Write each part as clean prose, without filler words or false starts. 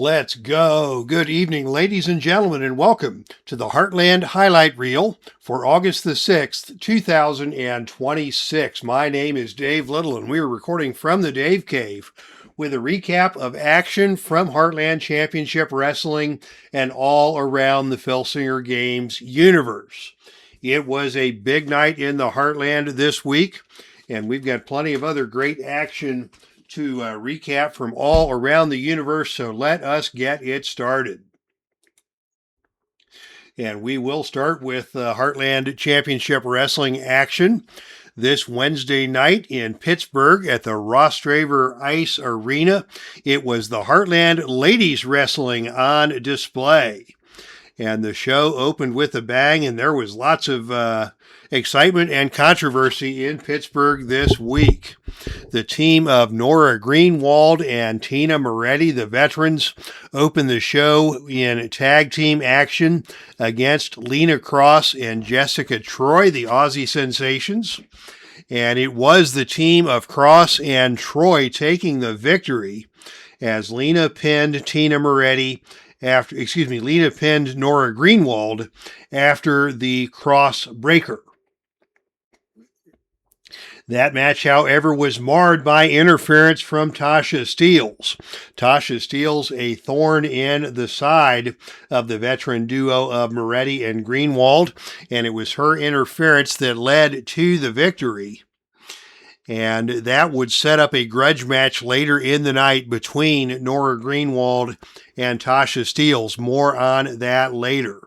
Let's go. Good evening, ladies and gentlemen, and welcome to the Heartland Highlight Reel for August the 6th, 2026. My name is Dave Little, and we are recording from the Dave Cave with a recap of action from Heartland Championship Wrestling and all around the Filsinger Games Universe. It was a big night in the Heartland this week, and we've got plenty of other great action to recap from all around the universe, so let us get it started. And we will start with Heartland Championship Wrestling action this Wednesday night in Pittsburgh at the Rostraver Ice Arena. It was the Heartland Ladies Wrestling on display. And the show opened with a bang, and there was lots of excitement and controversy in Pittsburgh this week. The team of Nora Greenwald and Tina Moretti, the veterans, opened the show in tag team action against Lena Cross and Jessica Troy, the Aussie sensations. And it was the team of Cross and Troy taking the victory as Lena pinned Lena pinned Nora Greenwald after the cross breaker. That match, however, was marred by interference from Tasha Steeles. Tasha Steeles, a thorn in the side of the veteran duo of Moretti and Greenwald, and it was her interference that led to the victory. And that would set up a grudge match later in the night between Nora Greenwald and Tasha Steeles. More on that later.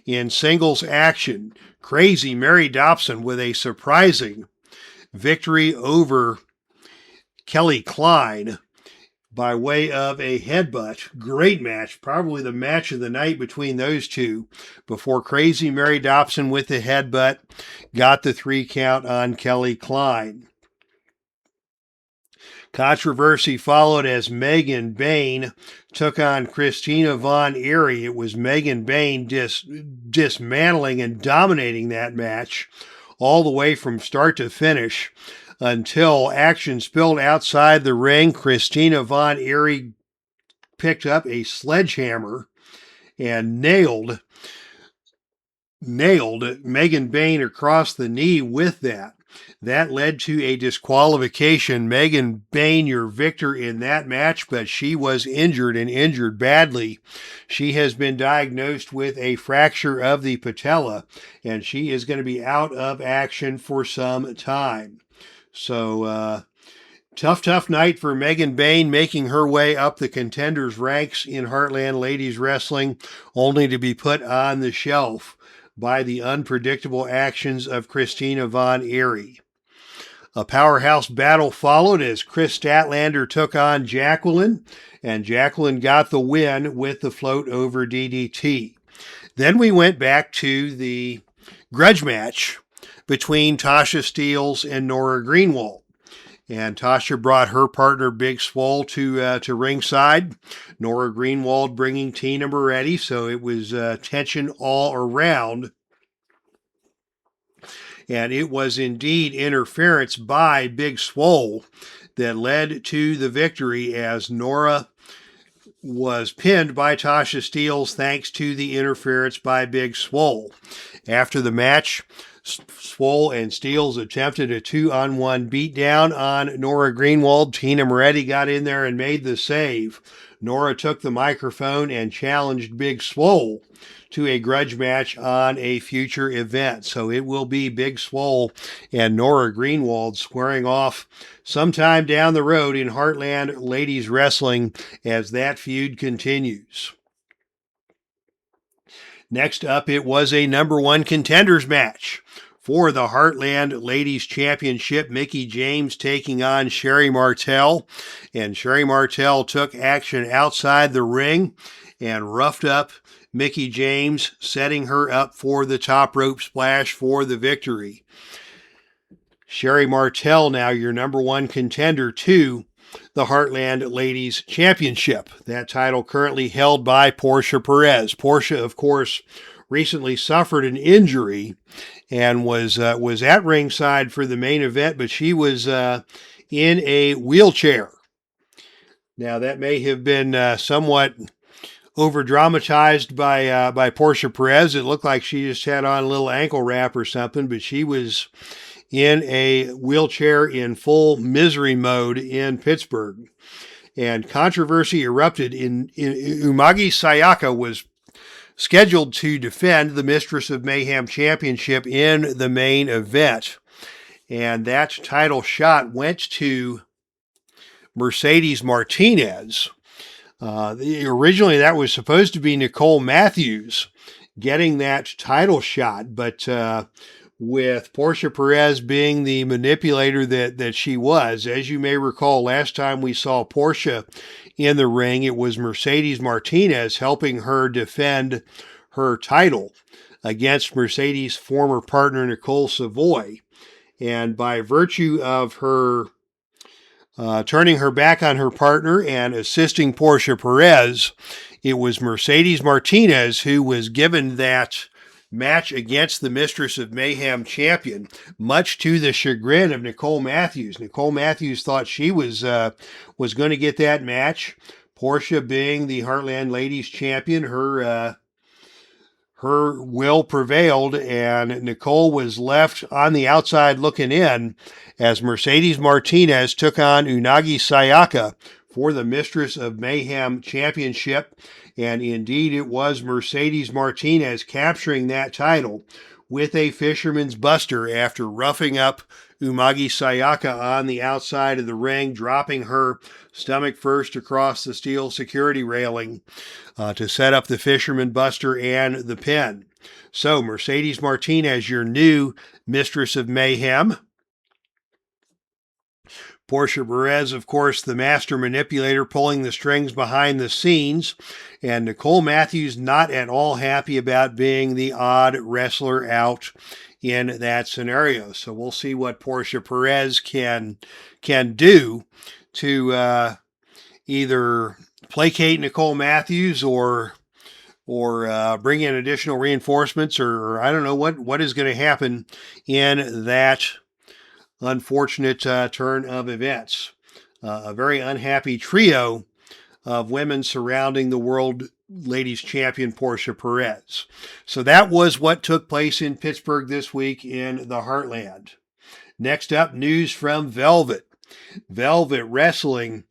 In singles action, Crazy Mary Dobson with a surprising victory over Kelly Klein by way of a headbutt. Great match, probably the match of the night between those two, before Crazy Mary Dobson with the headbutt got the 3 count on Kelly Klein. Controversy followed as Megan Bain took on Christina Von Eerie. It was Megan Bain dismantling and dominating that match all the way from start to finish until action spilled outside the ring. Christina Von Eerie picked up a sledgehammer and nailed Megan Bain across the knee with that. That led to a disqualification. Megan Bain, your victor in that match, but she was injured and injured badly. She has been diagnosed with a fracture of the patella, and she is going to be out of action for some time. So, tough night for Megan Bain, making her way up the contenders' ranks in Heartland Ladies Wrestling, only to be put on the shelf by the unpredictable actions of Christina Von Eerie. A powerhouse battle followed as Chris Statlander took on Jacqueline, and Jacqueline got the win with the float over DDT. Then we went back to the grudge match between Tasha Steeles and Nora Greenwald. And Tasha brought her partner Big Swole to ringside. Nora Greenwald bringing Tina Moretti, so it was tension all around. And it was indeed interference by Big Swole that led to the victory, as Nora was pinned by Tasha Steeles thanks to the interference by Big Swole. After the match, Swole and Steeles attempted a 2-on-1 beatdown on Nora Greenwald. Tina Moretti got in there and made the save. Nora took the microphone and challenged Big Swole to a grudge match on a future event. So it will be Big Swole and Nora Greenwald squaring off sometime down the road in Heartland Ladies Wrestling as that feud continues. Next up, it was a number 1 contenders match for the Heartland Ladies Championship. Mickie James taking on Sherry Martel, and Sherry Martel took action outside the ring and roughed up Mickie James, setting her up for the top rope splash for the victory. Sherry Martel now your number 1 contender to the Heartland Ladies Championship. That title currently held by Portia Perez. Portia, of course, recently suffered an injury and was at ringside for the main event, but she was in a wheelchair Now, that may have been somewhat over dramatized by Portia Perez. It looked like she just had on a little ankle wrap or something, but she was in a wheelchair in full misery mode in Pittsburgh. And controversy erupted in Umagi Sayaka was scheduled to defend the Mistress of Mayhem Championship in the main event. And that title shot went to Mercedes Martinez. Originally, that was supposed to be Nicole Matthews getting that title shot, but with Portia Perez being the manipulator that she was, as you may recall, last time we saw Portia in the ring, it was Mercedes Martinez helping her defend her title against Mercedes' former partner, Nicole Savoy. And by virtue of her turning her back on her partner and assisting Portia Perez, it was Mercedes Martinez who was given that match against the Mistress of Mayhem champion, much to the chagrin of Nicole Matthews. Nicole Matthews thought she was going to get that match. Portia, being the Heartland Ladies champion, her will prevailed, and Nicole was left on the outside looking in as Mercedes Martinez took on Unagi Sayaka for the Mistress of Mayhem Championship. And indeed, it was Mercedes Martinez capturing that title with a fisherman's buster after roughing up Umagi Sayaka on the outside of the ring, dropping her stomach first across the steel security railing to set up the fisherman buster and the pin. So Mercedes Martinez, your new Mistress of Mayhem. Portia Perez, of course, the master manipulator, pulling the strings behind the scenes. And Nicole Matthews not at all happy about being the odd wrestler out in that scenario. So we'll see what Portia Perez can do to either placate Nicole Matthews or bring in additional reinforcements, or I don't know what is going to happen in that unfortunate turn of events. A very unhappy trio of women surrounding the World Ladies Champion Portia Perez. So that was what took place in Pittsburgh this week in the Heartland. Next up, news from Velvet. Velvet Wrestling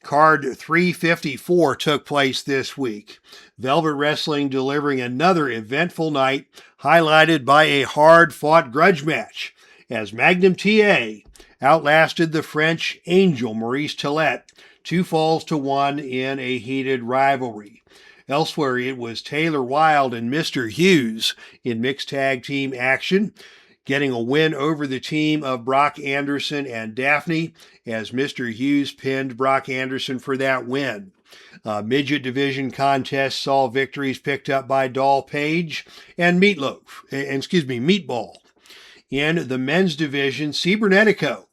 Card 354 took place this week. Velvet Wrestling delivering another eventful night, highlighted by a hard-fought grudge match, as Magnum TA outlasted the French Angel Maurice Tillett 2-1 in a heated rivalry. Elsewhere, it was Taylor Wilde and Mr. Hughes in mixed tag team action, getting a win over the team of Brock Anderson and Daphne, as Mr. Hughes pinned Brock Anderson for that win. Midget division contest saw victories picked up by Doll Page and Meatball. In the men's division, Cibernetico,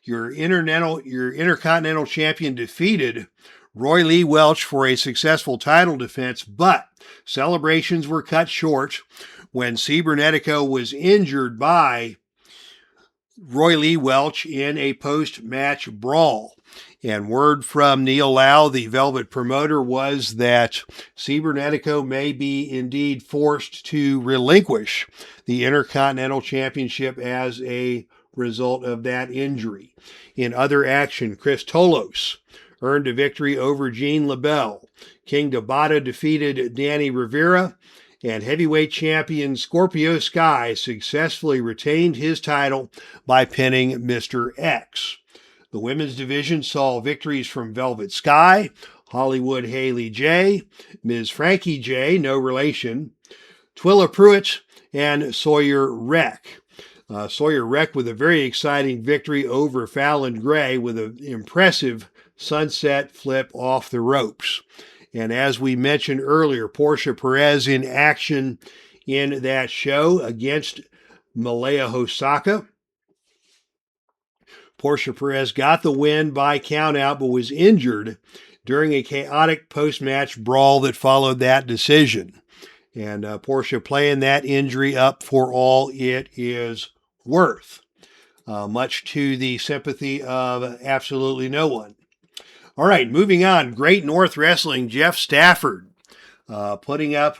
your Intercontinental Champion, defeated Roy Lee Welch for a successful title defense, but celebrations were cut short when Cibernetico was injured by Roy Lee Welch in a post-match brawl. And word from Neil Lau, the Velvet promoter, was that Cibernetico may be indeed forced to relinquish the Intercontinental Championship as a result of that injury. In other action, Chris Tolos earned a victory over Gene LaBelle. King Dabata defeated Danny Rivera, and heavyweight champion Scorpio Sky successfully retained his title by pinning Mr. X. The women's division saw victories from Velvet Sky, Hollywood Haley J, Ms. Frankie J, no relation, Twilla Pruitt, and Sawyer Wreck. Sawyer Wreck with a very exciting victory over Fallon Gray with an impressive sunset flip off the ropes. And as we mentioned earlier, Portia Perez in action in that show against Malaya Hosaka. Portia Perez got the win by countout, but was injured during a chaotic post-match brawl that followed that decision. And Portia playing that injury up for all it is worth, much to the sympathy of absolutely no one. All right, moving on. Great North Wrestling, Jeff Stafford putting up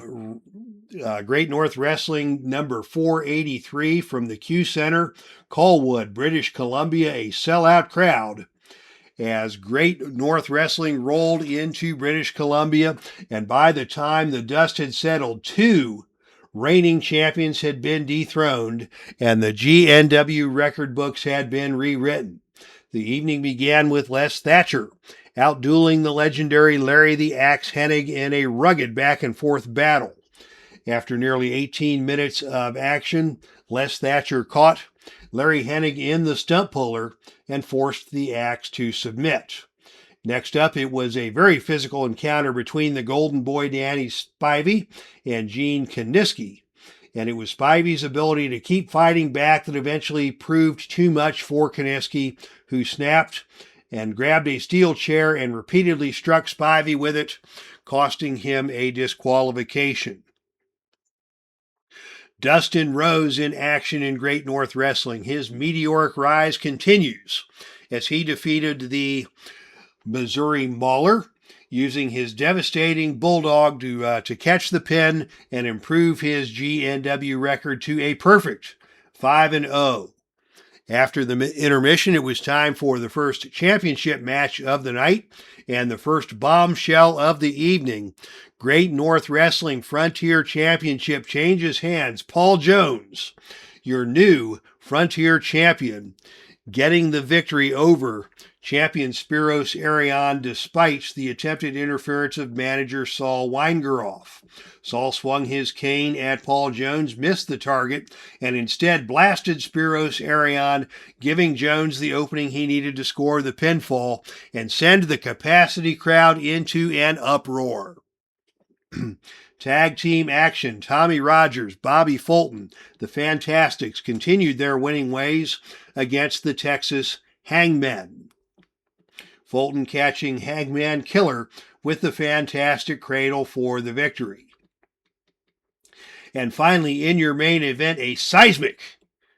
Great North Wrestling number 483 from the Q Center, Colwood, British Columbia, a sellout crowd as Great North Wrestling rolled into British Columbia. And by the time the dust had settled, 2 reigning champions had been dethroned and the GNW record books had been rewritten. The evening began with Les Thatcher outdueling the legendary Larry the Axe Hennig in a rugged back-and-forth battle. After nearly 18 minutes of action, Les Thatcher caught Larry Hennig in the stump puller and forced the Axe to submit. Next up, it was a very physical encounter between the Golden Boy Danny Spivey and Gene Kaniski. And it was Spivey's ability to keep fighting back that eventually proved too much for Kaniski, who snapped and grabbed a steel chair and repeatedly struck Spivey with it, costing him a disqualification. Dustin Rose in action in Great North Wrestling. His meteoric rise continues as he defeated the Missouri Mauler, using his devastating bulldog to catch the pin and improve his GNW record to a perfect 5-0. After the intermission, it was time for the first championship match of the night and the first bombshell of the evening. Great North Wrestling Frontier Championship changes hands. Paul Jones, your new Frontier champion, getting the victory over champion Spiros Arion despite the attempted interference of manager Saul Weingeroff. Saul swung his cane at Paul Jones, missed the target, and instead blasted Spiros Arion, giving Jones the opening he needed to score the pinfall and send the capacity crowd into an uproar. Tag team action. Tommy Rogers, Bobby Fulton, the Fantastics continued their winning ways against the Texas Hangmen. Fulton catching Hangman Killer with the Fantastic Cradle for the victory. And finally, in your main event, a seismic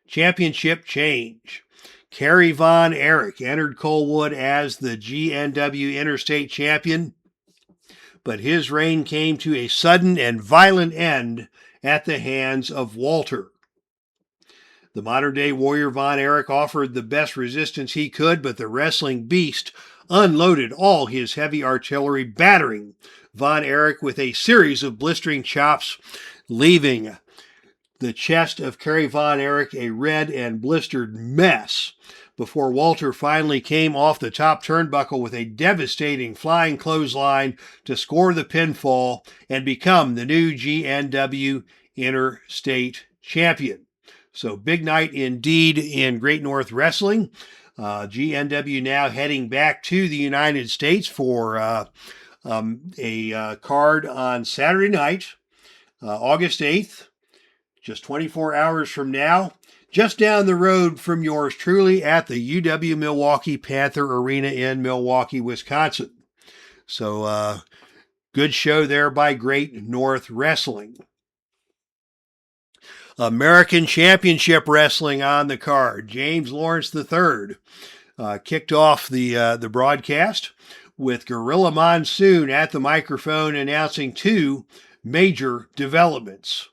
championship change. Kerry Von Erich entered Colwood as the GNW Interstate Champion, but his reign came to a sudden and violent end at the hands of Walter. The modern-day warrior Von Erich offered the best resistance he could, but the wrestling beast unloaded all his heavy artillery, battering Von Erich with a series of blistering chops, leaving the chest of Kerry Von Erich a red and blistered mess before Walter finally came off the top turnbuckle with a devastating flying clothesline to score the pinfall and become the new GNW Interstate Champion. So big night indeed in Great North Wrestling. GNW now heading back to the United States for a card on Saturday night, August 8th, just 24 hours from now, just down the road from yours truly at the UW Milwaukee Panther Arena in Milwaukee, Wisconsin. So good show there by Great North Wrestling. American Championship Wrestling on the card. James Lawrence III kicked off the broadcast with Gorilla Monsoon at the microphone announcing 2 major developments.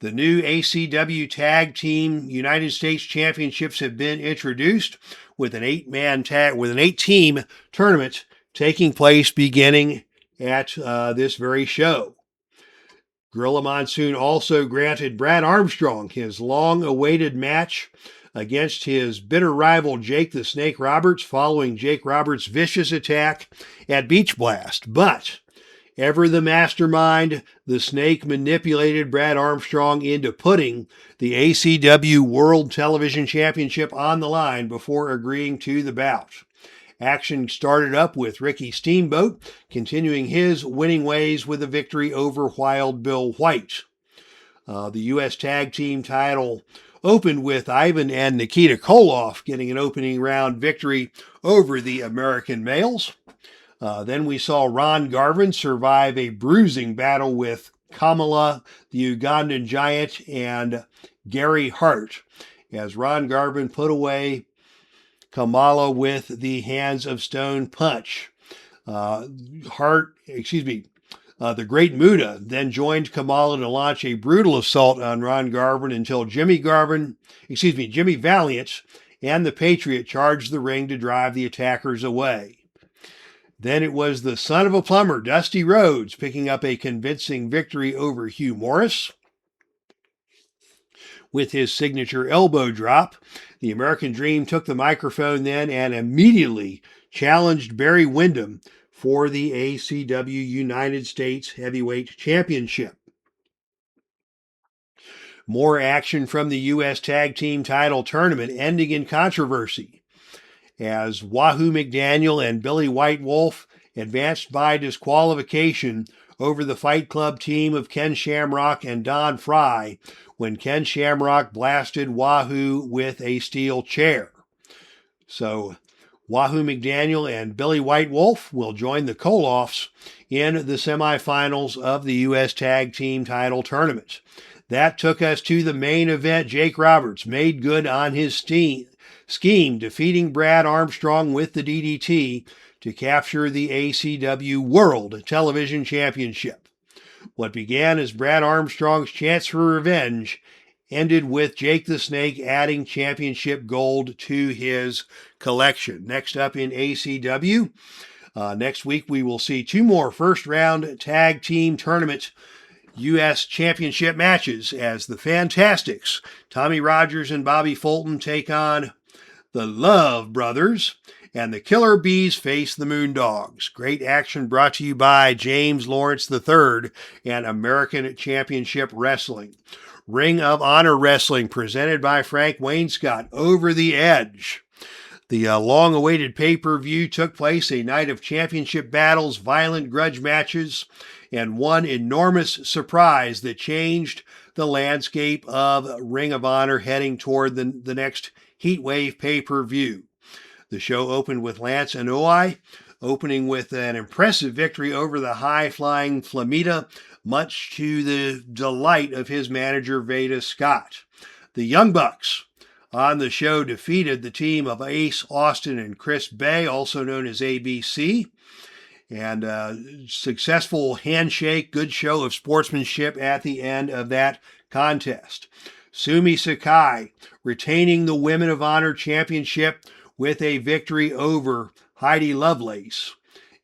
The new ACW Tag Team United States Championships have been introduced with an 8-team tournament taking place beginning at this very show. Gorilla Monsoon also granted Brad Armstrong his long-awaited match against his bitter rival Jake the Snake Roberts following Jake Roberts' vicious attack at Beach Blast. But ever the mastermind, the Snake manipulated Brad Armstrong into putting the ACW World Television Championship on the line before agreeing to the bout. Action started up with Ricky Steamboat continuing his winning ways with a victory over Wild Bill White. The U.S. Tag Team title opened with Ivan and Nikita Koloff getting an opening round victory over the American males. Then we saw Ron Garvin survive a bruising battle with Kamala, the Ugandan Giant, and Gary Hart, as Ron Garvin put away Kamala with the Hands of Stone punch. Uh, the Great Muta then joined Kamala to launch a brutal assault on Ron Garvin until Jimmy Valiant and the Patriot charged the ring to drive the attackers away. Then it was the son of a plumber, Dusty Rhodes, picking up a convincing victory over Hugh Morris with his signature elbow drop. The American Dream took the microphone then and immediately challenged Barry Windham for the ACW United States Heavyweight Championship. More action from the U.S. Tag Team Title Tournament ending in controversy as Wahoo McDaniel and Billy White Wolf advanced by disqualification over the Fight Club team of Ken Shamrock and Don Fry when Ken Shamrock blasted Wahoo with a steel chair. So Wahoo McDaniel and Billy White Wolf will join the Koloffs in the semifinals of the U.S. Tag Team Title Tournament. That took us to the main event. Jake Roberts made good on his scheme, defeating Brad Armstrong with the DDT to capture the ACW World Television Championship. What began as Brad Armstrong's chance for revenge ended with Jake the Snake adding championship gold to his collection. Next up in ACW, next week we will see two more first-round tag team tournament U.S. Championship matches as the Fantastics, Tommy Rogers and Bobby Fulton, take on the Love Brothers, and the Killer Bees face the Moondogs. Great action brought to you by James Lawrence III and American Championship Wrestling. Ring of Honor Wrestling presented by Frank Wainscott, Over the Edge. The long-awaited pay-per-view took place a night of championship battles, violent grudge matches, and one enormous surprise that changed the landscape of Ring of Honor heading toward the next Heatwave pay-per-view. The show opened with Lance Anoa'i, opening with an impressive victory over the high-flying Flamita, much to the delight of his manager, Veda Scott. The Young Bucks on the show defeated the team of Ace Austin and Chris Bay, also known as ABC. And successful handshake, good show of sportsmanship at the end of that contest. Sumi Sakai retaining the Women of Honor Championship with a victory over Heidi Lovelace.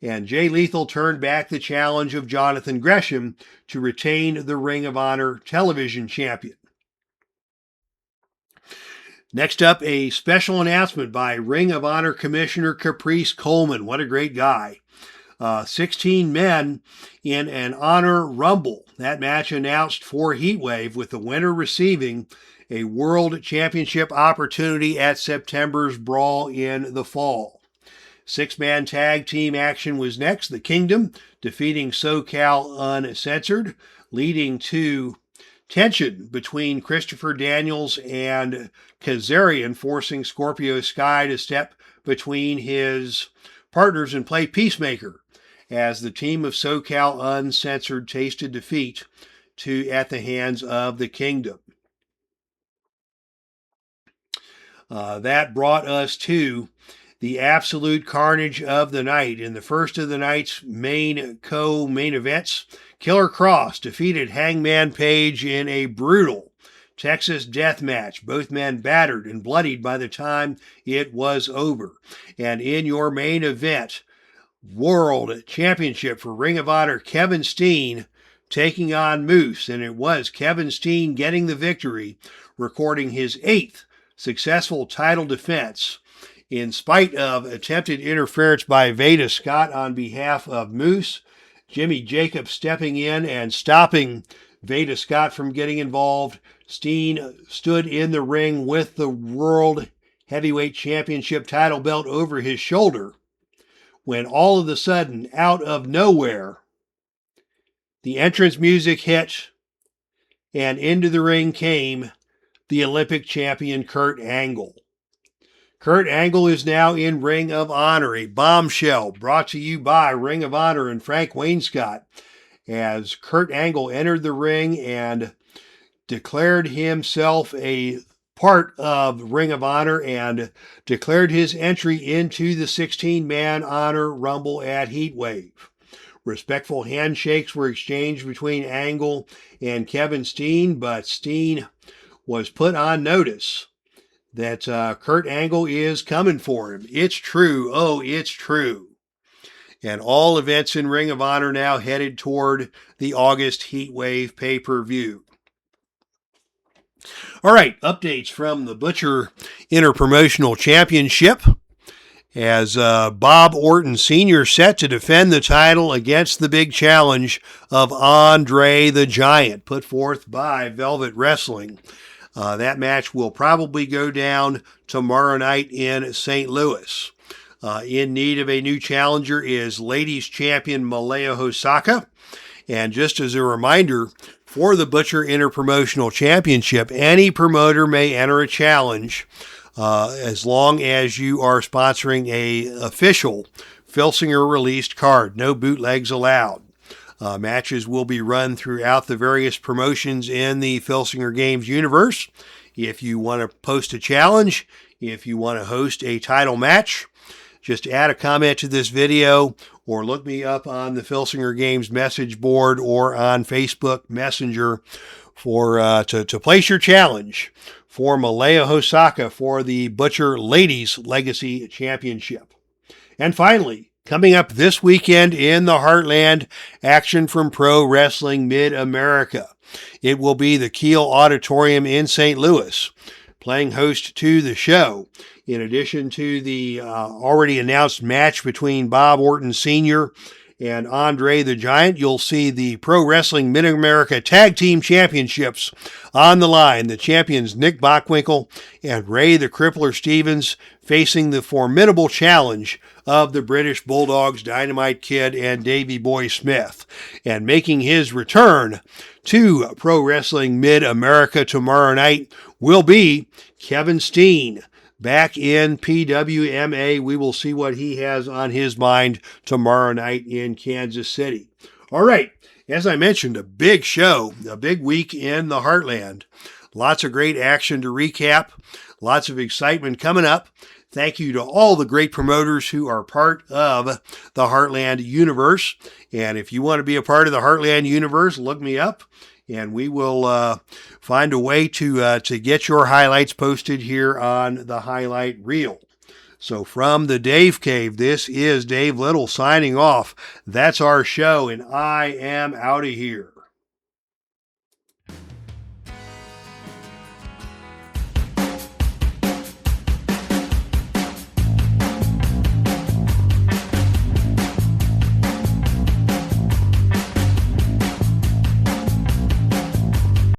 And Jay Lethal turned back the challenge of Jonathan Gresham to retain the Ring of Honor Television Champion. Next up, a special announcement by Ring of Honor Commissioner Caprice Coleman. What a great guy. 16 men in an Honor Rumble. That match announced for Heatwave, with the winner receiving a World Championship opportunity at September's Brawl in the fall. 6-man tag team action was next. The Kingdom defeating SoCal Uncensored, leading to tension between Christopher Daniels and Kazarian, forcing Scorpio Sky to step between his partners and play peacemaker, as the team of SoCal Uncensored tasted defeat at the hands of the Kingdom. That brought us to the absolute carnage of the night. In the first of the night's main events, Killer Cross defeated Hangman Page in a brutal Texas death match. Both men battered and bloodied by the time it was over. And in your main event, World Championship for Ring of Honor, Kevin Steen taking on Moose. And it was Kevin Steen getting the victory, recording his 8th successful title defense, in spite of attempted interference by Veda Scott on behalf of Moose. Jimmy Jacobs stepping in and stopping Veda Scott from getting involved. Steen stood in the ring with the World Heavyweight Championship title belt over his shoulder when all of a sudden, out of nowhere, the entrance music hit, and into the ring came the Olympic champion Kurt Angle. Kurt Angle is now in Ring of Honor, a bombshell brought to you by Ring of Honor and Frank Wainscott, as Kurt Angle entered the ring and declared himself a part of Ring of Honor and declared his entry into the 16-man Honor Rumble at Heatwave. Respectful handshakes were exchanged between Angle and Kevin Steen, but Steen was put on notice that Kurt Angle is coming for him. It's true. Oh, it's true. And all events in Ring of Honor now headed toward the August Heatwave pay-per-view. All right, updates from the Butcher Interpromotional Championship. As Bob Orton Sr. set to defend the title against the big challenge of Andre the Giant, put forth by Velvet Wrestling. That match will probably go down tomorrow night in St. Louis. In need of a new challenger is ladies champion Malaya Hosaka. And just as a reminder, for the Butcher Interpromotional Championship, any promoter may enter a challenge as long as you are sponsoring a official Filsinger released card. No bootlegs allowed. Matches will be run throughout the various promotions in the Filsinger Games Universe. If you want to post a challenge, if you want to host a title match, just add a comment to this video or look me up on the Filsinger Games message board or on Facebook Messenger for to place your challenge for Malaya Hosaka for the Butcher Ladies Legacy Championship. And finally, coming up this weekend in the Heartland, action from Pro Wrestling Mid-America. It will be the Kiel Auditorium in St. Louis, playing host to the show. In addition to the already announced match between Bob Orton Sr. and Andre the Giant, you'll see the Pro Wrestling Mid-America Tag Team Championships on the line. The champions Nick Bockwinkel and Ray the Crippler Stevens facing the formidable challenge of the British Bulldogs Dynamite Kid and Davey Boy Smith. And making his return to Pro Wrestling Mid-America tomorrow night will be Kevin Steen. Back in PWMA, we will see what he has on his mind tomorrow night in Kansas City. All right, as I mentioned, a big show, a big week in the Heartland. Lots of great action to recap, lots of excitement coming up. Thank you to all the great promoters who are part of the Heartland Universe. And if you want to be a part of the Heartland Universe, look me up. And we will find a way to get your highlights posted here on the highlight reel. So from the Dave Cave, this is Dave Little signing off. That's our show, and I am out of here.